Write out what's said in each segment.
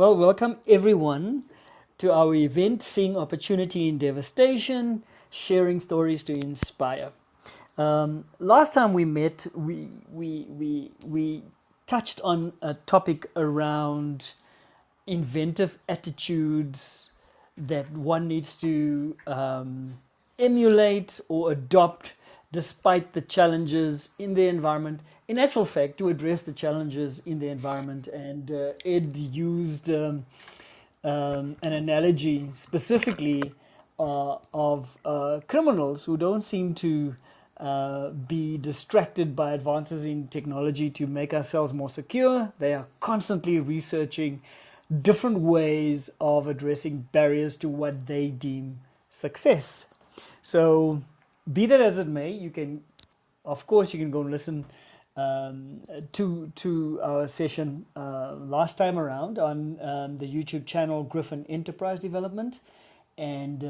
Well, welcome everyone to our event, Seeing Opportunity in Devastation, Sharing Stories to Inspire. Last time we met, we touched on a topic around inventive attitudes that one needs to emulate or adopt despite the challenges in the environment. In actual fact, to address the challenges in the environment, and Ed used an analogy specifically of criminals who don't seem to be distracted by advances in technology to make ourselves more secure. They are constantly researching different ways of addressing barriers to what they deem success. So, be that as it may, you can, of course, you can go and listen to our session last time around on the YouTube channel Griffin Enterprise Development, and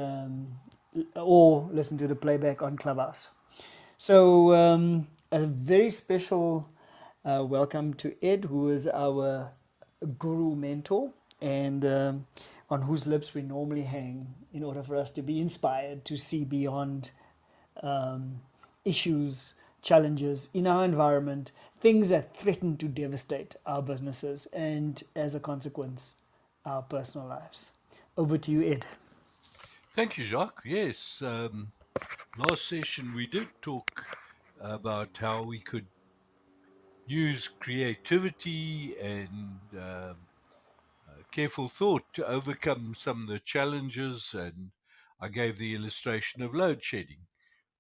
or listen to the playback on Clubhouse. So, a very special welcome to Ed, who is our guru mentor, and on whose lips we normally hang in order for us to be inspired to see beyond um, issues, challenges in our environment, things that threaten to devastate our businesses and, as a consequence, our personal lives. Over to you, Ed. Thank you, Jacques. Yes, last session we did talk about how we could use creativity and careful thought to overcome some of the challenges. And I gave the illustration of load shedding,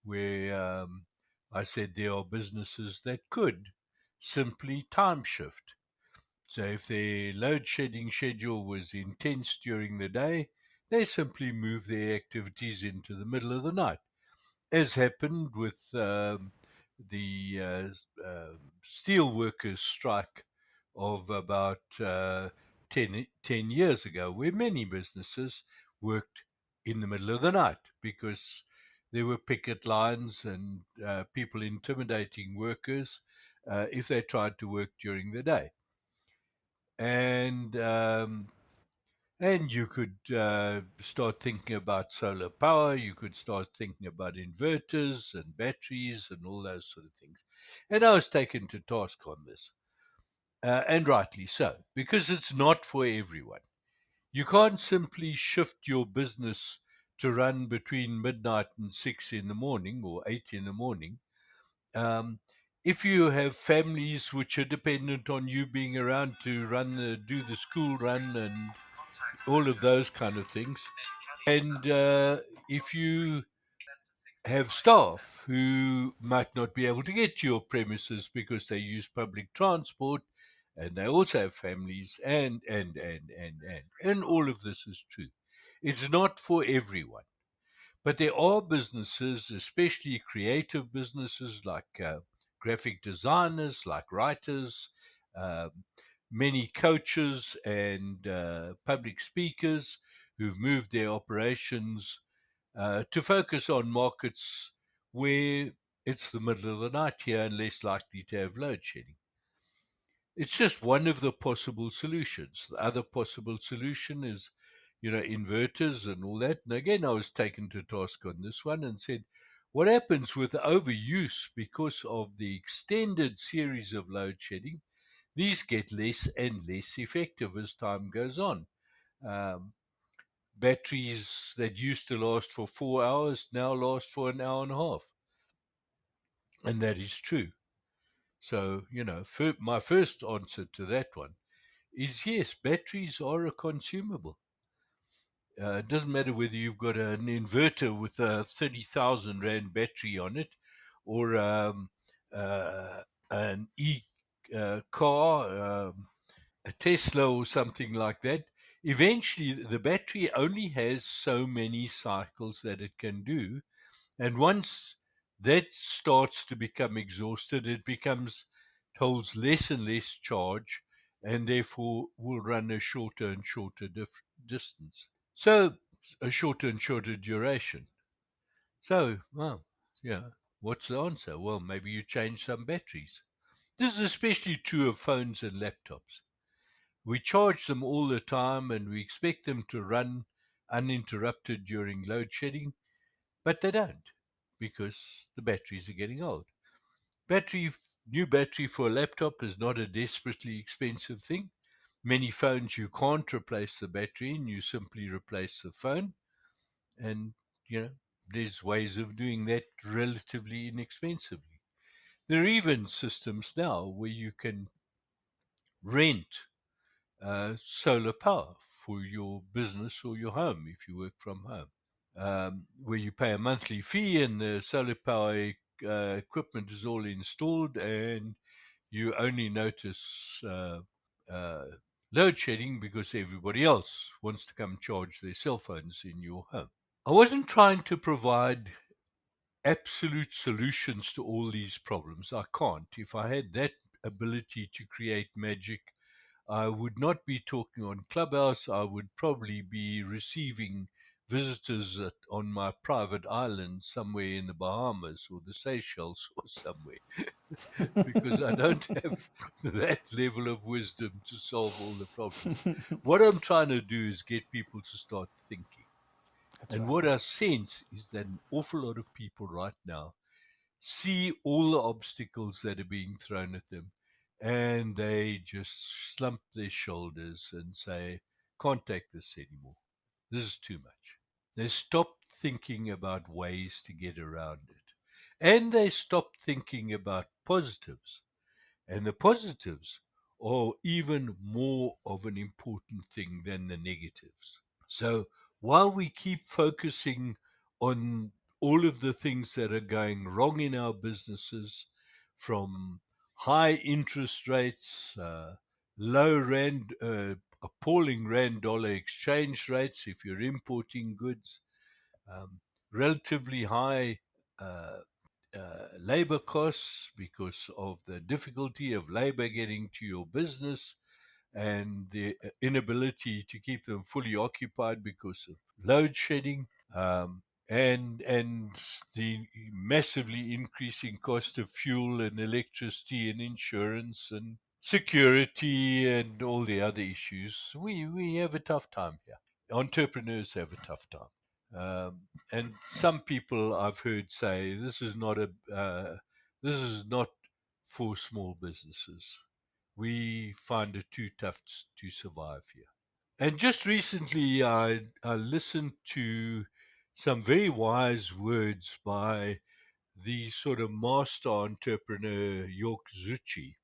where I said there are businesses that could simply time shift. So if their load shedding schedule was intense during the day, they simply move their activities into the middle of the night, as happened with the steel workers' strike of about 10 years ago, where many businesses worked in the middle of the night because there were picket lines and people intimidating workers if they tried to work during the day. And you could start thinking about solar power. You could start thinking about inverters and batteries and all those sort of things. And I was taken to task on this, and rightly so, because it's not for everyone. You can't simply shift your business to run between midnight and 6 in the morning or 8 in the morning. Um, if you have families which are dependent on you being around to do the school run and all of those kind of things. And if you have staff who might not be able to get to your premises because they use public transport, and they also have families, and all of this is true. It's not for everyone. But there are businesses, especially creative businesses like graphic designers, like writers, um, many coaches and public speakers who've moved their operations to focus on markets where it's the middle of the night here and less likely to have load shedding. It's just one of the possible solutions. The other possible solution is, inverters and all that. And again, I was taken to task on this one and said, what happens with overuse because of the extended series of load shedding? These get less and less effective as time goes on. Um, Batteries that used to last for 4 hours now last for an hour and a half. And that is true. So, my first answer to that one is yes, batteries are a consumable. It doesn't matter whether you've got an inverter with a 30,000 Rand battery on it or uh, an car, a Tesla or something like that. Eventually, the battery only has so many cycles that it can do. And once that starts to become exhausted, holds less and less charge and therefore will run a shorter and shorter distance. So, a shorter and shorter duration. So, well, yeah, what's the answer? Well, maybe you change some batteries. This is especially true of phones and laptops. We charge them all the time and we expect them to run uninterrupted during load shedding, but they don't because the batteries are getting old. Battery, new battery for a laptop is not a desperately expensive thing. Many phones you can't replace the battery in, you simply replace the phone. And, you know, there's ways of doing that relatively inexpensively. There are even systems now where you can rent solar power for your business or your home if you work from home, where you pay a monthly fee and the solar power equipment is all installed and you only notice uh, load shedding because everybody else wants to come charge their cell phones in your home. I wasn't trying to provide absolute solutions to all these problems. I can't. If I had that ability to create magic, I would not be talking on Clubhouse. I would probably be receiving visitors on my private island somewhere in the Bahamas or the Seychelles or somewhere because I don't have that level of wisdom to solve all the problems. What I'm trying to do is get people to start thinking. That's And right. what I sense is that an awful lot of people right now see all the obstacles that are being thrown at them and they just slump their shoulders and say, can't take this anymore. This is too much. They stop thinking about ways to get around it. And they stop thinking about positives. And the positives are even more of an important thing than the negatives. So while we keep focusing on all of the things that are going wrong in our businesses, from high interest rates, low rand, appalling rand dollar exchange rates if you're importing goods, um, relatively high uh, labor costs because of the difficulty of labor getting to your business and the inability to keep them fully occupied because of load shedding, and the massively increasing cost of fuel and electricity and insurance and security and all the other issues. We have a tough time here. Entrepreneurs have a tough time. And some people I've heard say this is not for small businesses. We find it too tough to survive here. And just recently, I listened to some very wise words by the sort of master entrepreneur York Zucchi,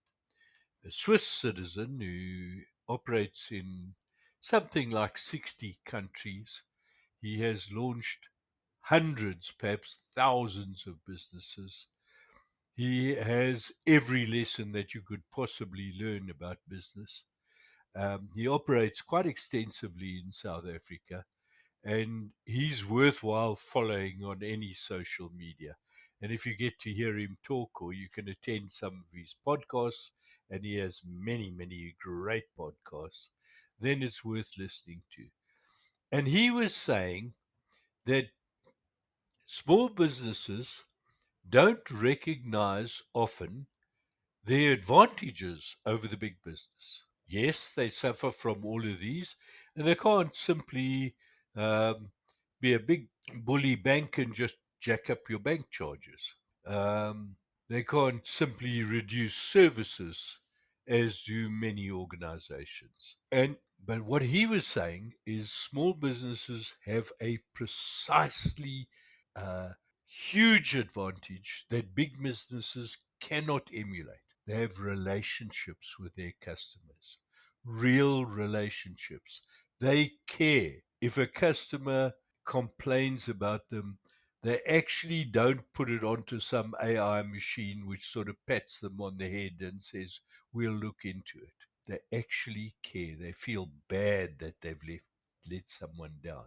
a Swiss citizen who operates in something like 60 countries. He has launched hundreds, perhaps thousands of businesses. He has every lesson that you could possibly learn about business. He operates quite extensively in South Africa, and he's worthwhile following on any social media. And if you get to hear him talk, or you can attend some of his podcasts, and he has many, many great podcasts, then it's worth listening to. And he was saying that small businesses don't recognize often their advantages over the big business. Yes, they suffer from all of these, and they can't simply um, be a big bully bank and just jack up your bank charges. Um, they can't simply reduce services as do many organizations. But what he was saying is small businesses have a precisely uh, huge advantage that big businesses cannot emulate. They have relationships with their customers, real relationships. They care. If a customer complains about them, they actually don't put it onto some AI machine which sort of pats them on the head and says, we'll look into it. They actually care. They feel bad that they've let someone down.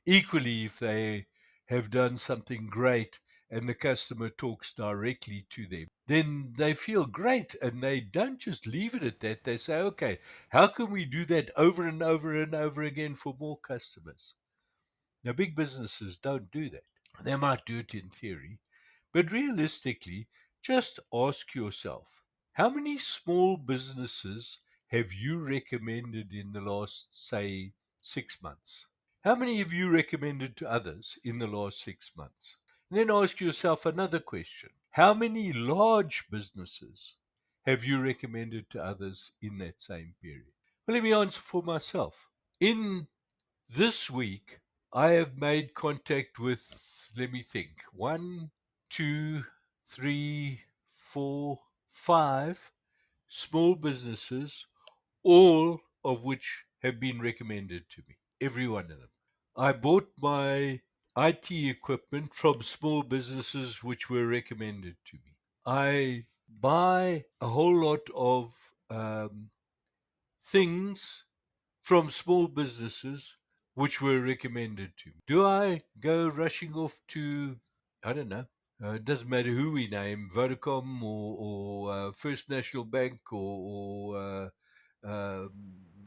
Equally, if they have done something great and the customer talks directly to them, then they feel great and they don't just leave it at that. They say, okay, how can we do that over and over and over again for more customers? Now, big businesses don't do that. They might do it in theory, but realistically, just ask yourself how many small businesses have you recommended in the last, say, 6 months? How many have you recommended to others in the last 6 months? And then ask yourself another question. How many large businesses have you recommended to others in that same period? Well, let me answer for myself. In this week, I have made contact with, let me think, one, two, three, four, five small businesses, all of which have been recommended to me. Every one of them. I bought my IT equipment from small businesses which were recommended to me. I buy a whole lot of things from small businesses which were recommended to me. Do I go rushing off to, I don't know, it doesn't matter who we name, Vodacom or First National Bank or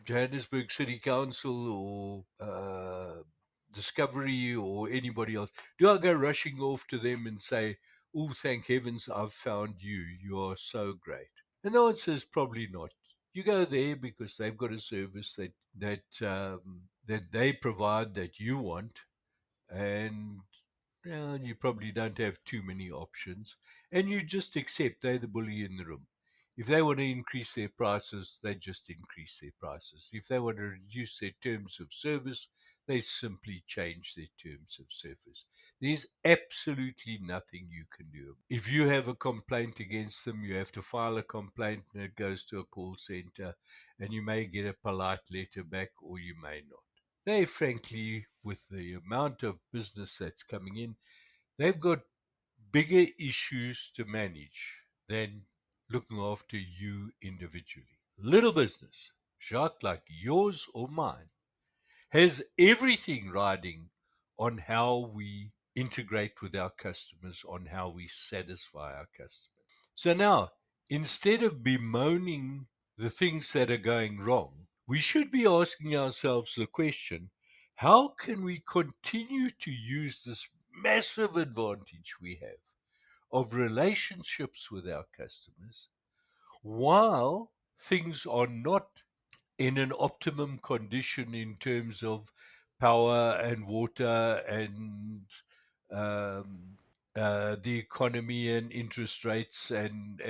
Johannesburg City Council or Discovery or anybody else? Do I go rushing off to them and say, "Oh, thank heavens, I've found you. You are so great"? And the answer is probably not. You go there because they've got a service that they provide that you want, and you probably don't have too many options, and you just accept they're the bully in the room. If they want to increase their prices, they just increase their prices. If they want to reduce their terms of service, they simply change their terms of service. There's absolutely nothing you can do. If you have a complaint against them, you have to file a complaint and it goes to a call center, and you may get a polite letter back or you may not. They, frankly, with the amount of business that's coming in, they've got bigger issues to manage than looking after you individually. Little business, Jacques, like yours or mine, has everything riding on how we integrate with our customers, on how we satisfy our customers. So now, instead of bemoaning the things that are going wrong, we should be asking ourselves the question, how can we continue to use this massive advantage we have of relationships with our customers while things are not in an optimum condition in terms of power and water and um, the economy and interest rates and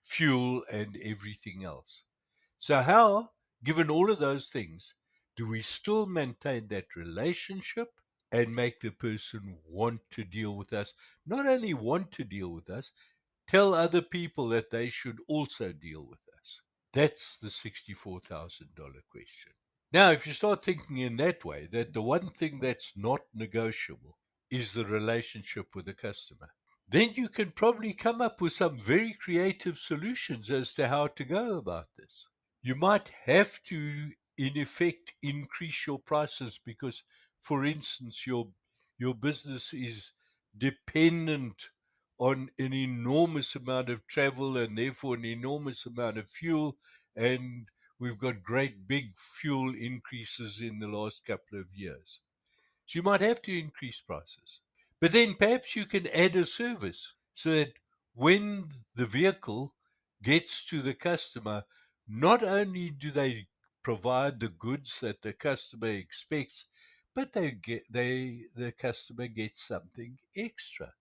fuel and everything else. So, how, given all of those things, do we still maintain that relationship and make the person want to deal with us? Not only want to deal with us, tell other people that they should also deal with us. That's the $64,000 question. Now, if you start thinking in that way, that the one thing that's not negotiable is the relationship with the customer, then you can probably come up with some very creative solutions as to how to go about this. You might have to, in effect, increase your prices because, for instance, your business is dependent on an enormous amount of travel and therefore an enormous amount of fuel, and we've got great big fuel increases in the last couple of years. So you might have to increase prices. But then perhaps you can add a service so that when the vehicle gets to the customer, not only do they provide the goods that the customer expects, but the customer gets something extra.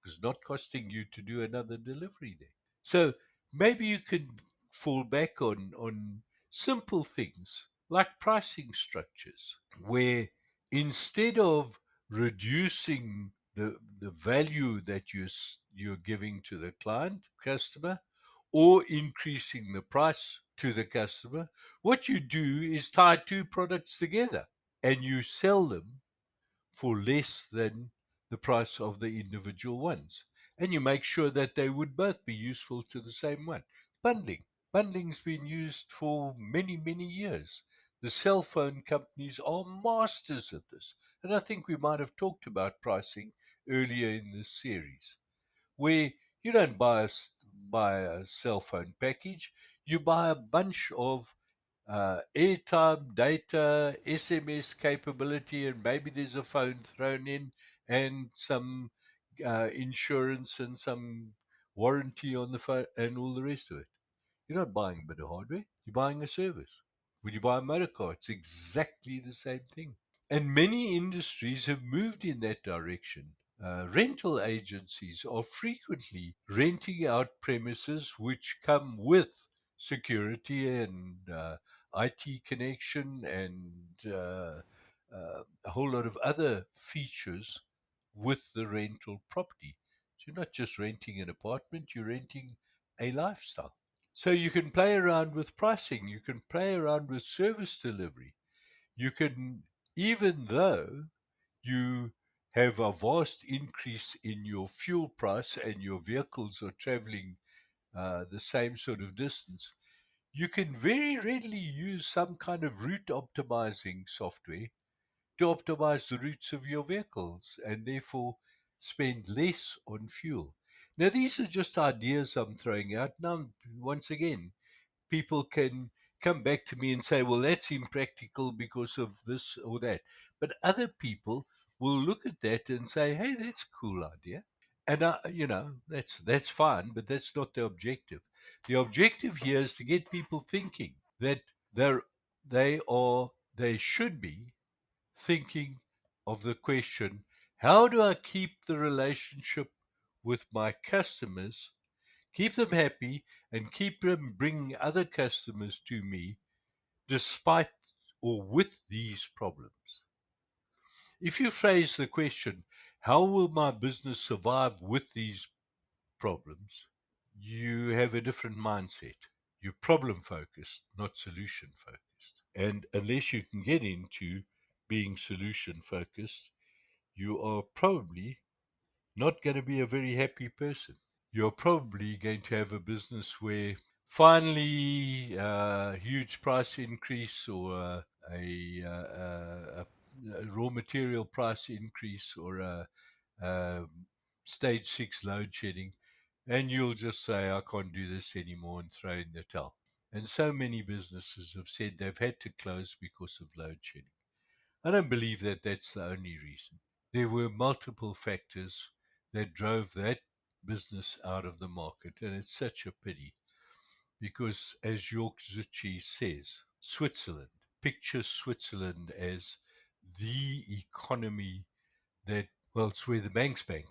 It's not costing you to do another delivery there. So maybe you can fall back on simple things like pricing structures, where instead of reducing the value that you're giving to the client, customer, or increasing the price to the customer, what you do is tie two products together and you sell them for less than the price of the individual ones. And you make sure that they would both be useful to the same one. Bundling. Bundling's been used for many, many years. The cell phone companies are masters at this. And I think we might have talked about pricing earlier in this series, where you don't buy a cell phone package, you buy a bunch of airtime, data, SMS capability, and maybe there's a phone thrown in and some insurance and some warranty on the phone and all the rest of it. You're not buying a bit of hardware, you're buying a service. When you buy a motor car, it's exactly the same thing. And many industries have moved in that direction. Rental agencies are frequently renting out premises which come with security and IT connection and a whole lot of other features with the rental property. So you're not just renting an apartment, you're renting a lifestyle. So you can play around with pricing, you can play around with service delivery. You can, even though you have a vast increase in your fuel price and your vehicles are traveling the same sort of distance, you can very readily use some kind of route optimizing software to optimize the routes of your vehicles and therefore spend less on fuel. Now, these are just ideas I'm throwing out. Now, once again, people can come back to me and say, well, that's impractical because of this or that. But other people will look at that and say, hey, that's a cool idea. And that's fine, but that's not the objective. The objective here is to get people thinking that they're they should be thinking of the question, how do I keep the relationship with my customers, keep them happy, and keep them bringing other customers to me despite or with these problems? If you phrase the question, how will my business survive with these problems? You have a different mindset. You're problem focused, not solution focused. And unless you can get into being solution focused, you are probably not going to be a very happy person. You're probably going to have a business where finally a huge price increase or a raw material price increase or a stage six load shedding, and you'll just say, I can't do this anymore and throw in the towel. And so many businesses have said they've had to close because of load shedding. I don't believe that that's the only reason. There were multiple factors that drove that business out of the market, and it's such a pity because, as York Zucchi says, Switzerland, picture Switzerland as the economy that, well, it's where the banks bank.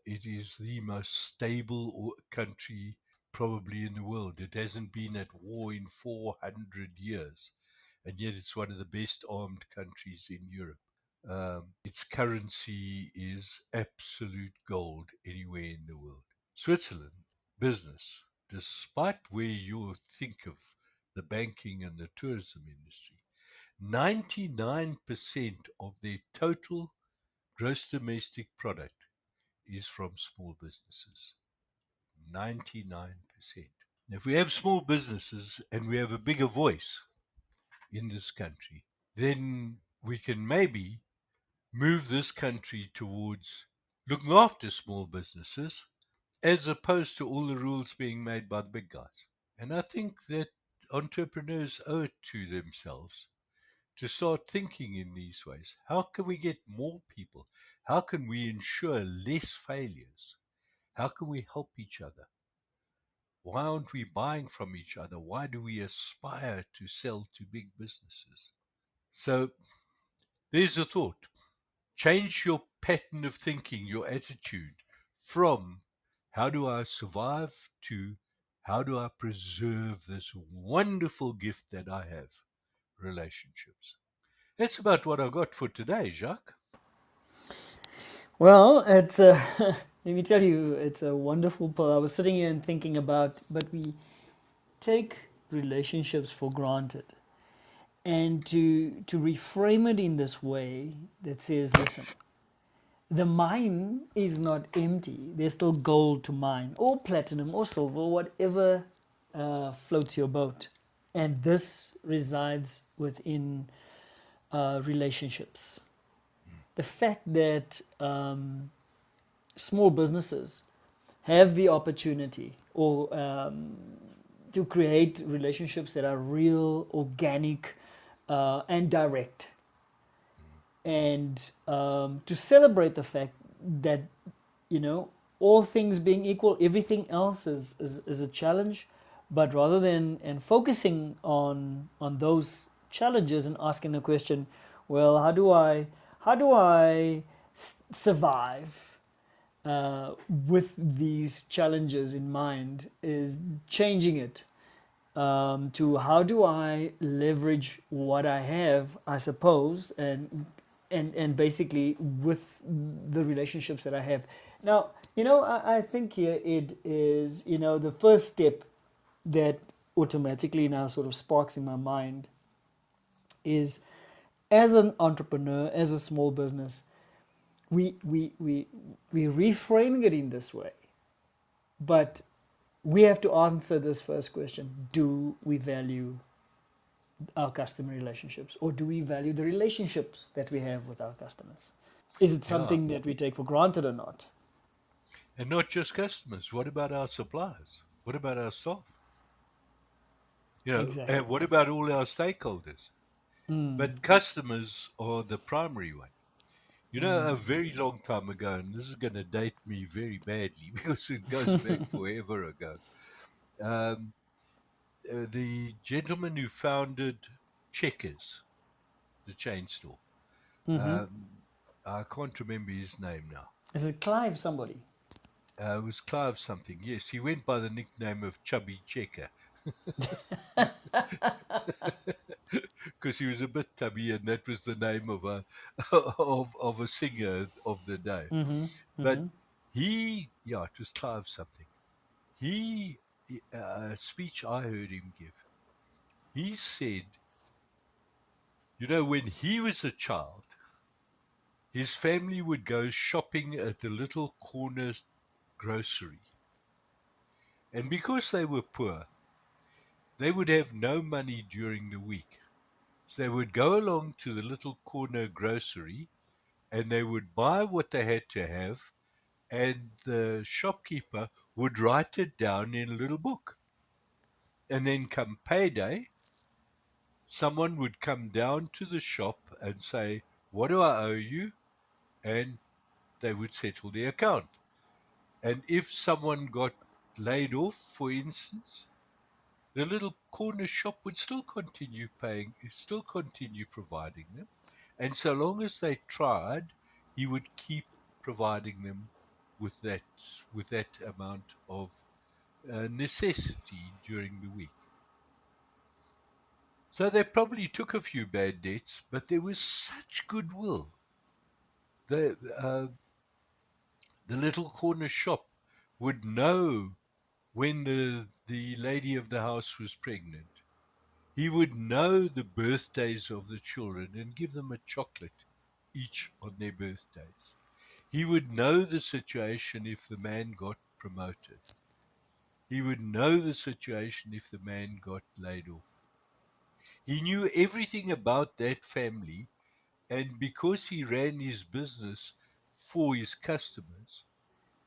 It is the most stable country probably in the world. It hasn't been at war in 400 years, and yet it's one of the best armed countries in Europe. Its currency is absolute gold anywhere in the world. Switzerland, business, despite where you think of the banking and the tourism industry, 99% of their total gross domestic product is from small businesses. 99%. If we have small businesses and we have a bigger voice in this country, then we can maybe move this country towards looking after small businesses as opposed to all the rules being made by the big guys. And I think that entrepreneurs owe it to themselves to start thinking in these ways. How can we get more people? How can we ensure less failures? How can we help each other? Why aren't we buying from each other? Why do we aspire to sell to big businesses? So there's a thought. Change your pattern of thinking, your attitude from how do I survive to how do I preserve this wonderful gift that I have, relationships. That's about what I got for today, Jacques. Well, it's let me tell you, it's a wonderful pull. I was sitting here and thinking about, but we take relationships for granted, and to reframe it in this way that says, listen, the mine is not empty. There's still gold to mine, or platinum, or silver, whatever floats your boat, and this resides within relationships. The fact that small businesses have the opportunity or to create relationships that are real, organic, and direct, and to celebrate the fact that, you know, all things being equal, everything else is a challenge, But rather than and focusing on those challenges and asking the question, well, how do I survive with these challenges in mind, is changing it to how do I leverage what I have, I suppose, and basically with the relationships that I have. Now, I think here it is, the first step that automatically now sort of sparks in my mind is, as an entrepreneur, as a small business, we reframing it in this way, but we have to answer this first question: do we value our customer relationships, or do we value the relationships that we have with our customers? Is it Yeah. something that we take for granted or not? And not just customers. What about our suppliers? What about our staff? And Exactly. what about all our stakeholders? Mm, But customers are the primary one. A mm. very long time ago, and this is going to date me very badly because it goes back forever ago. Um, the gentleman who founded Checkers, the chain store, Mm-hmm. um, I can't remember his name now. Is it Clive somebody? It was Clive something. Yes, he went by the nickname of Chubby Checker because he was a bit tubby, and that was the name of a of a singer of the day. Mm-hmm. But Mm-hmm. yeah, it was Clive something. He, a speech I heard him give, he said, when he was a child, his family would go shopping at the little corner grocery. And because they were poor, they would have no money during the week. So they would go along to the little corner grocery and they would buy what they had to have, and the shopkeeper would write it down in a little book. And then come payday, someone would come down to the shop and say, "What do I owe you?" And they would settle the account. And if someone got laid off, for instance, the little corner shop would still continue paying, still continue providing them. And so long as they tried, he would keep providing them with that with that amount of necessity during the week. So they probably took a few bad debts, but there was such goodwill. The little corner shop would know when the lady of the house was pregnant. He would know the birthdays of the children and give them a chocolate each on their birthdays. He would know the situation if the man got promoted. He would know the situation if the man got laid off. He knew everything about that family, and because he ran his business for his customers,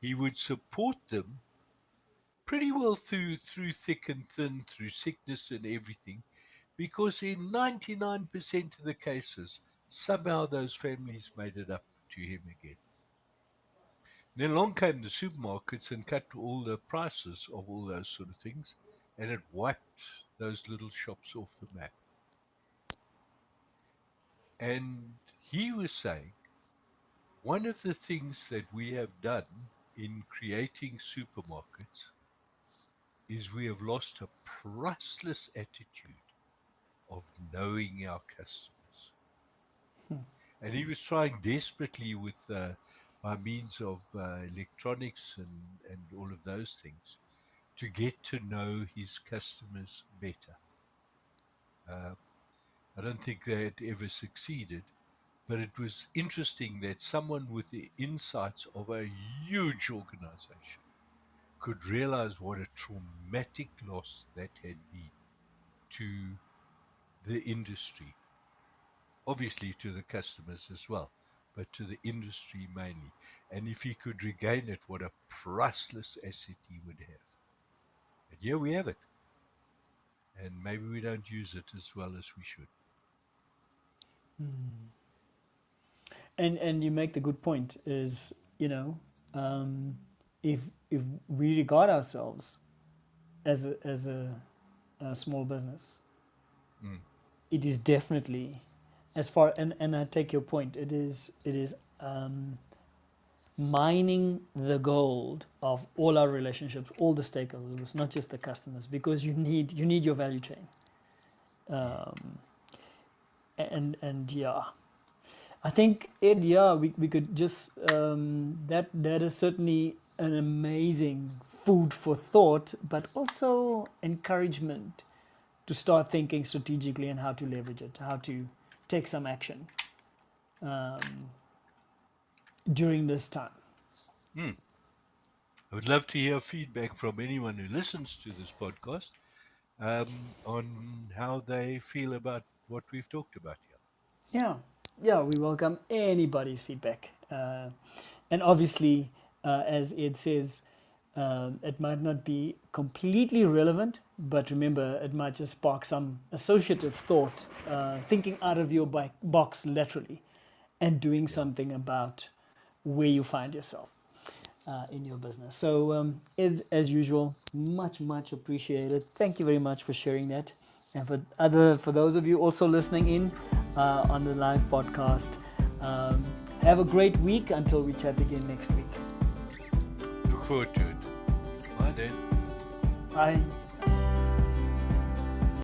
he would support them pretty well through thick and thin, through sickness and everything, because in 99% of the cases, somehow those families made it up to him again. And then along came the supermarkets and cut all the prices of all those sort of things, and it wiped those little shops off the map. And he was saying, one of the things that we have done in creating supermarkets is we have lost a priceless attitude of knowing our customers. And he was trying desperately with, by means of electronics and all of those things, to get to know his customers better. Uh, I don't think they had ever succeeded, but it was interesting that someone with the insights of a huge organization could realize what a traumatic loss that had been to the industry, obviously to the customers as well, but to the industry mainly. And if he could regain it, what a priceless asset he would have. And here we have it. And maybe we don't use it as well as we should. And you make the good point, is, um, if we regard ourselves as a small business. Mm. It is definitely, as far, and I take your point. It is mining the gold of all our relationships, all the stakeholders, not just the customers, because you need your value chain. Mm. Um, and yeah, I think, Ed, yeah, we could just that is certainly an amazing food for thought, but also encouragement to start thinking strategically and how to leverage it, how to take some action um, during this time. Mm. I would love to hear feedback from anyone who listens to this podcast on how they feel about what we've talked about here. Yeah, yeah, we welcome anybody's feedback, and obviously, as Ed says, it might not be completely relevant, but remember, it might just spark some associative thought, thinking out of your box literally, and doing Yeah. something about where you find yourself in your business. So, Ed, as usual, much appreciated. Thank you very much for sharing that, and for those of you also listening in on the live podcast. Um, have a great week until we chat again next week. Look forward to it. Bye then. Bye.